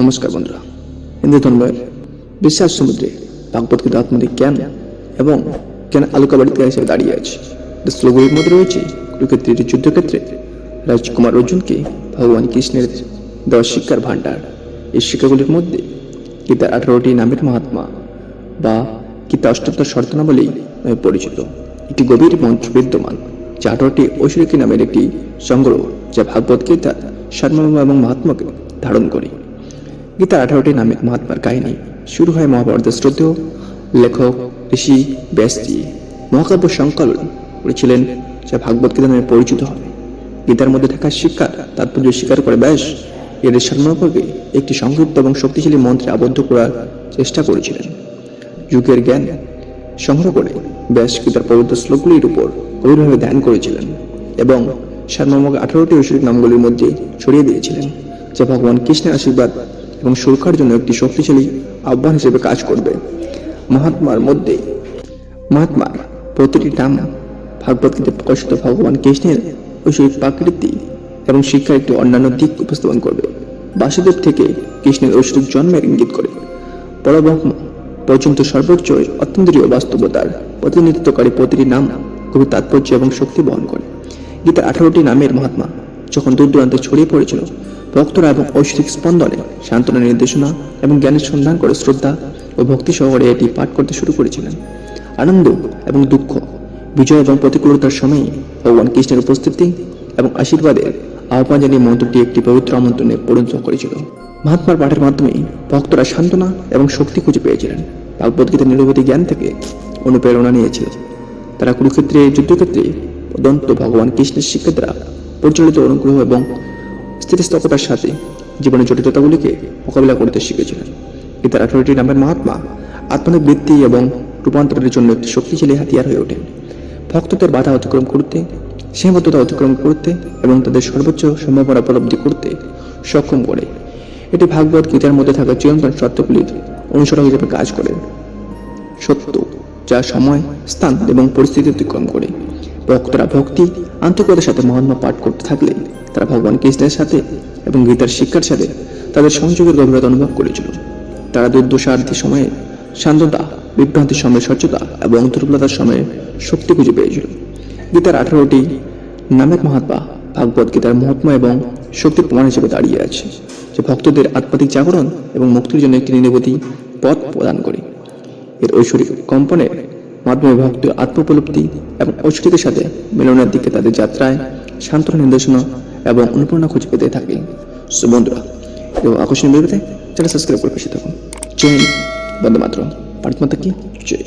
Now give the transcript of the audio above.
নমস্কার বন্ধুরা, হিন্দু ধর্মের বিশ্বাস সমুদ্রে ভাগবত গীতা আত্মাধিক জ্ঞান এবং জ্ঞান আলোকবাড়িতে হিসেবে দাঁড়িয়ে আছে। শ্লোকগুলির মধ্যে রয়েছে কুরুক্ষেত্রের যুদ্ধক্ষেত্রে রাজকুমার অর্জুনকে ভগবান কৃষ্ণের দেওয়া শিক্ষার ভাণ্ডার। এই শিক্ষাগুলির মধ্যে গীতার 18টি নামের মহাত্মা বা গীতা অষ্টাত্তর শর্তনাবলী নামে পরিচিত একটি গভীর মন্ত্র বিদ্যমান, যা 18টি ঐশ্বরিক নামের একটি সংগ্রহ, যা ভাগবত গীতার সারমর্ম এবং মহাত্মাকে ধারণ করে। গীতার 18টি নামের মহাত্মার কাহিনী শুরু হয় মহাভারতের শ্রদ্ধেয় লেখক ঋষি ব্যাসজি মহাকাব্য সংকলন করেছিলেন, যা ভাগবত গীতা নামে পরিচিত হয়। গীতার মধ্যে থাকা শিক্ষার তাৎপর্য স্বীকার করে ব্যাস এর সারমর্মকে একটি সংক্ষিপ্ত এবং শক্তিশালী মন্ত্রে আবদ্ধ করার চেষ্টা করেছিলেন। যুগের জ্ঞান সংগ্রহ করে ব্যাস গীতার পবিত্র শ্লোকগুলির উপর গভীরভাবে ধ্যান করেছিলেন এবং সারমর্মকে 18টি ঐশ্বরিক নামগুলির মধ্যে ছড়িয়ে দিয়েছিলেন, যা ভগবান কৃষ্ণের আশীর্বাদ এবং সুরক্ষার জন্য একটি শক্তিশালী আহ্বান হিসেবে কাজ করবে। মহাত্মার প্রতিটি নাম ভাগবত গীতায় প্রকাশিত ভগবান কৃষ্ণের ঐশ্বরিক প্রাকৃতি এবং শিক্ষার একটি অন্যান্য দিক উপস্থাপন করবে। বাসুদেব থেকে কৃষ্ণের ঐশ্বরিক জন্মের ইঙ্গিত করে পরব্রহ্ম পর্যন্ত সর্বোচ্চ অত্যন্তরীয় বাস্তবতার প্রতিনিধিত্বকারী প্রতিটি নাম গভীর তাৎপর্য এবং শক্তি বহন করে। গীতার 18টি নামের মহাত্মা যখন দূর দূরান্তে ছড়িয়ে পড়েছিল, ভক্তরা এবং ঐশ্বরিক স্পন্দনে সান্ত্বনা, নির্দেশনা এবং জ্ঞানের সন্ধান করে শ্রদ্ধা ও ভক্তি সহকারে এটি পাঠ করতে শুরু করেছিলেন। আনন্দ এবং দুঃখ, বিজয় এবং প্রতিকূলতার সময়ে ভগবান কৃষ্ণের উপস্থিতি এবং আশীর্বাদের আহ্বান জানিয়ে মন্ত্রটি একটি পবিত্র আমন্ত্রণে পরিণত করেছিল। মহাত্মার পাঠের মাধ্যমে ভক্তরা সান্ত্বনা এবং শক্তি খুঁজে পেয়েছিলেন। ভাগবত গীতার নিরবধি জ্ঞান থেকে অনুপ্রেরণা নিয়েছিলেন। তারা কুরুক্ষেত্রে যুদ্ধক্ষেত্রে পদন্ত ভগবান কৃষ্ণের শিক্ষা দ্বারা পরিচালিত অনুগ্রহ এবং স্থিতিস্থাপকতার সাথে জীবনের জটিলতাগুলিকে মোকাবিলা করতে শিখেছিলেন। গীতার 18টি নামের মহাত্মা আত্মানুক বৃদ্ধি এবং রূপান্তরের জন্য একটি শক্তিশালী হাতিয়ার হয়ে ওঠেন। ভক্তদের বাধা অতিক্রম করতে, সীমাবদ্ধতা অতিক্রম করতে এবং তাদের সর্বোচ্চ সম্ভাবনা উপলব্ধি করতে সক্ষম করে। এটি ভাগবত গীতার মধ্যে থাকা চিরন্তন সত্যগুলির অনুসরণ হিসেবে কাজ করে, সত্য যা সময়, স্থান এবং পরিস্থিতি অতিক্রম করে। ভক্তরা ভক্তি আন্তরিকতার সাথে মহাত্মা পাঠ করতে থাকলে তারা ভগবান কৃষ্ণের সাথে এবং গীতার শিক্ষার সাথে তাদের সংযোগের গভীরতা অনুভব করেছিল। তারা দুর্দশার্থী সময়ে শান্ততা, বিভ্রান্তির সময়ে স্বচ্ছতা এবং দুর্বলতার সময়ে শক্তি খুঁজে পেয়েছিল। গীতার 18টি নামের মহাত্মা ভাগবত গীতার মহাত্মা এবং শক্তির প্রমাণ হিসেবে দাঁড়িয়ে আছে, যে ভক্তদের আধ্যাত্মিক জাগরণ এবং মুক্তির জন্য একটি নিরবধি পথ প্রদান করে। এর ঐশ্বরিক কম্পনের মাধ্যমে ভক্ত আত্মোপলব্ধি এবং ঐশ্বরিকের সাথে মিলনের দিকে তাদের যাত্রায় সান্ত্বনা, নির্দেশনা এবং অনুপ্রেরণা খুঁজে পেতে থাকে। বন্ধুরা, এবং আকর্ষণীয় ভিডিওতে চ্যানেল সাবস্ক্রাইব করে পাশে থাকুন। জয় হিন্দ, বন্দে মাতরম, ভারত মাতা কি জয়।